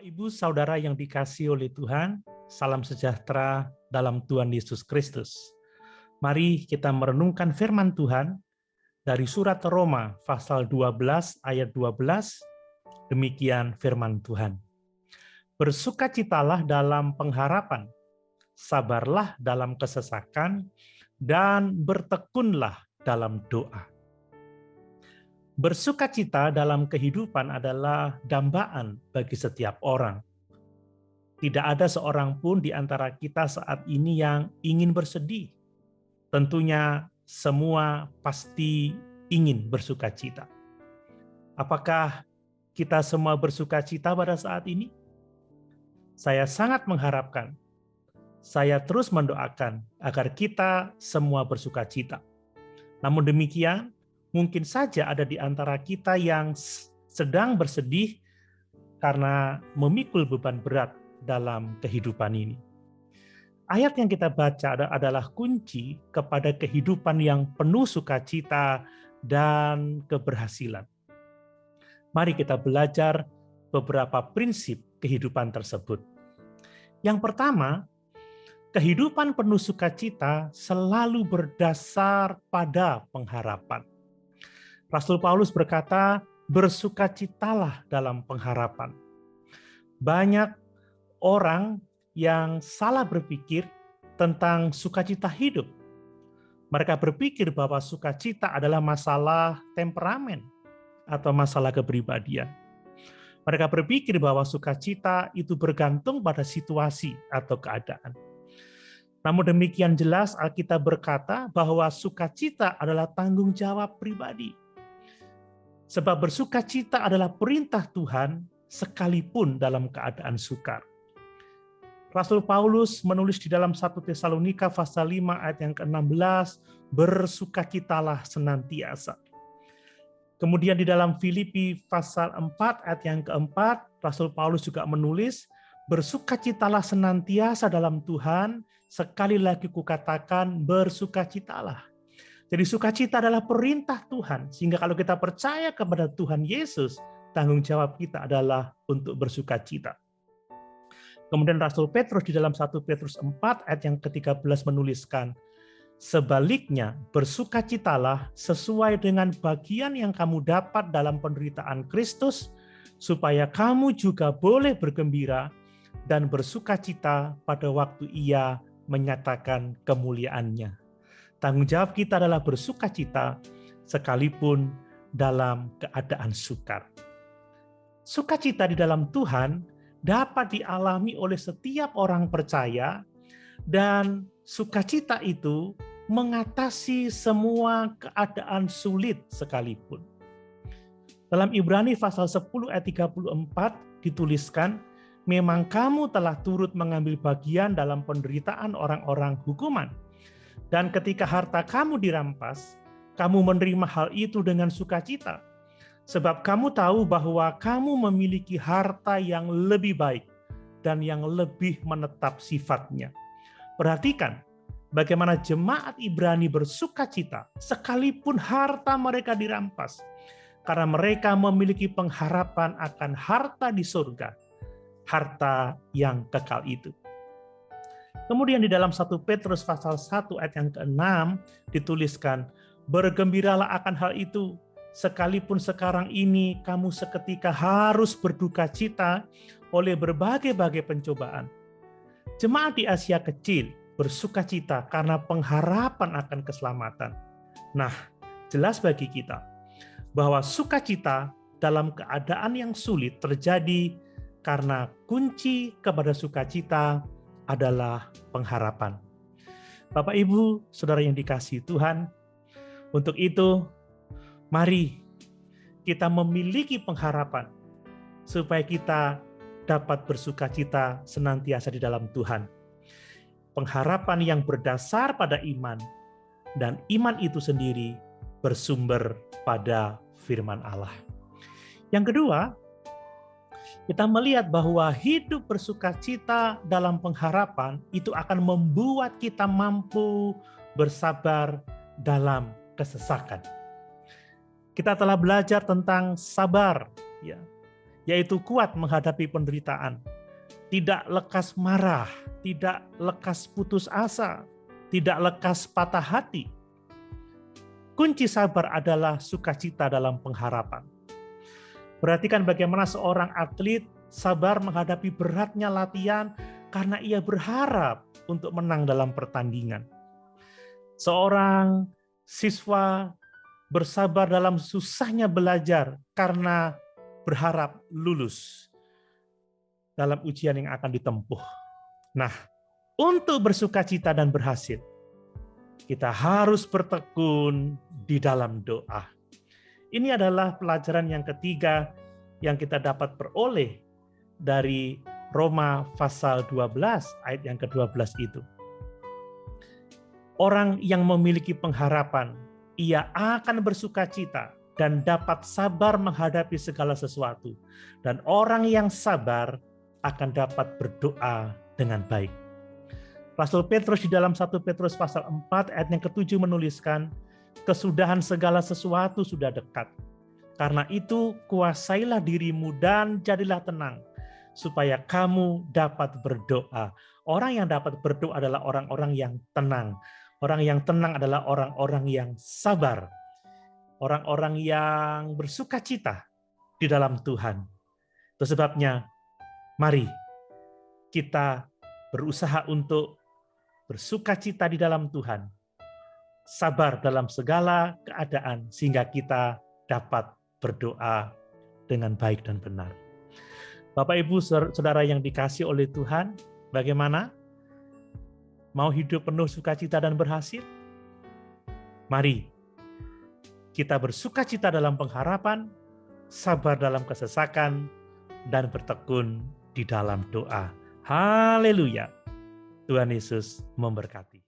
Bapak, Ibu, Saudara yang dikasihi oleh Tuhan, salam sejahtera dalam Tuhan Yesus Kristus. Mari kita merenungkan firman Tuhan dari surat Roma pasal 12 ayat 12. Demikian firman Tuhan. Bersukacitalah dalam pengharapan, sabarlah dalam kesesakan, dan bertekunlah dalam doa. Bersukacita dalam kehidupan adalah dambaan bagi setiap orang. Tidak ada seorang pun di antara kita saat ini yang ingin bersedih. Tentunya semua pasti ingin bersukacita. Apakah kita semua bersukacita pada saat ini? Saya sangat mengharapkan, saya terus mendoakan agar kita semua bersukacita. Namun demikian, mungkin saja ada di antara kita yang sedang bersedih karena memikul beban berat dalam kehidupan ini. Ayat yang kita baca adalah kunci kepada kehidupan yang penuh sukacita dan keberhasilan. Mari kita belajar beberapa prinsip kehidupan tersebut. Yang pertama, kehidupan penuh sukacita selalu berdasar pada pengharapan. Rasul Paulus berkata, bersukacitalah dalam pengharapan. Banyak orang yang salah berpikir tentang sukacita hidup. Mereka berpikir bahwa sukacita adalah masalah temperamen atau masalah kepribadian. Mereka berpikir bahwa sukacita itu bergantung pada situasi atau keadaan. Namun demikian jelas Alkitab berkata bahwa sukacita adalah tanggung jawab pribadi. Sebab bersukacita adalah perintah Tuhan sekalipun dalam keadaan sukar. Rasul Paulus menulis di dalam 1 Tesalonika pasal 5 ayat yang ke-16, bersukacitalah senantiasa. Kemudian di dalam Filipi pasal 4 ayat yang ke-4, Rasul Paulus juga menulis, bersukacitalah senantiasa dalam Tuhan, sekali lagi kukatakan bersukacitalah. Jadi sukacita adalah perintah Tuhan, sehingga kalau kita percaya kepada Tuhan Yesus, tanggung jawab kita adalah untuk bersukacita. Kemudian Rasul Petrus di dalam 1 Petrus 4 ayat yang ke-13 menuliskan, sebaliknya bersukacitalah sesuai dengan bagian yang kamu dapat dalam penderitaan Kristus, supaya kamu juga boleh bergembira dan bersukacita pada waktu Ia menyatakan kemuliaannya. Tanggung jawab kita adalah bersukacita sekalipun dalam keadaan sukar. Sukacita di dalam Tuhan dapat dialami oleh setiap orang percaya, dan sukacita itu mengatasi semua keadaan sulit sekalipun. Dalam Ibrani pasal 10 ayat 34 dituliskan, memang kamu telah turut mengambil bagian dalam penderitaan orang-orang hukuman. Dan ketika harta kamu dirampas, kamu menerima hal itu dengan sukacita. Sebab kamu tahu bahwa kamu memiliki harta yang lebih baik dan yang lebih menetap sifatnya. Perhatikan bagaimana jemaat Ibrani bersukacita sekalipun harta mereka dirampas. Karena mereka memiliki pengharapan akan harta di surga, harta yang kekal itu. Kemudian di dalam 1 Petrus pasal 1 ayat yang ke-6 dituliskan, bergembiralah akan hal itu, sekalipun sekarang ini kamu seketika harus berduka cita oleh berbagai-bagai pencobaan. Jemaat di Asia Kecil bersukacita karena pengharapan akan keselamatan. Nah, jelas bagi kita bahwa sukacita dalam keadaan yang sulit terjadi karena kunci kepada sukacita adalah pengharapan. Bapak, Ibu, Saudara yang dikasihi Tuhan, untuk itu mari kita memiliki pengharapan supaya kita dapat bersukacita senantiasa di dalam Tuhan. Pengharapan yang berdasar pada iman, dan iman itu sendiri bersumber pada firman Allah. Yang kedua, kita melihat bahwa hidup bersukacita dalam pengharapan itu akan membuat kita mampu bersabar dalam kesesakan. Kita telah belajar tentang sabar, ya. yaitu kuat menghadapi penderitaan, tidak lekas marah, tidak lekas putus asa, tidak lekas patah hati. Kunci sabar adalah sukacita dalam pengharapan. Perhatikan bagaimana seorang atlet sabar menghadapi beratnya latihan karena ia berharap untuk menang dalam pertandingan. Seorang siswa bersabar dalam susahnya belajar karena berharap lulus dalam ujian yang akan ditempuh. Nah, untuk bersukacita dan berhasil, kita harus bertekun di dalam doa. Ini adalah pelajaran yang ketiga yang kita dapat peroleh dari Roma pasal 12 ayat yang ke-12 itu. Orang yang memiliki pengharapan, ia akan bersukacita dan dapat sabar menghadapi segala sesuatu. Dan orang yang sabar akan dapat berdoa dengan baik. Rasul Petrus di dalam 1 Petrus pasal 4 ayat yang ke-7 menuliskan, kesudahan segala sesuatu sudah dekat. Karena itu kuasailah dirimu dan jadilah tenang, supaya kamu dapat berdoa. Orang yang dapat berdoa adalah orang-orang yang tenang. Orang yang tenang adalah orang-orang yang sabar. Orang-orang yang bersukacita di dalam Tuhan. Itu sebabnya, mari kita berusaha untuk bersukacita di dalam Tuhan. Sabar dalam segala keadaan sehingga kita dapat berdoa dengan baik dan benar. Bapak, Ibu, Saudara yang dikasihi oleh Tuhan, bagaimana? Mau hidup penuh sukacita dan berhasil? Mari kita bersukacita dalam pengharapan, sabar dalam kesesakan, dan bertekun di dalam doa. Haleluya. Tuhan Yesus memberkati.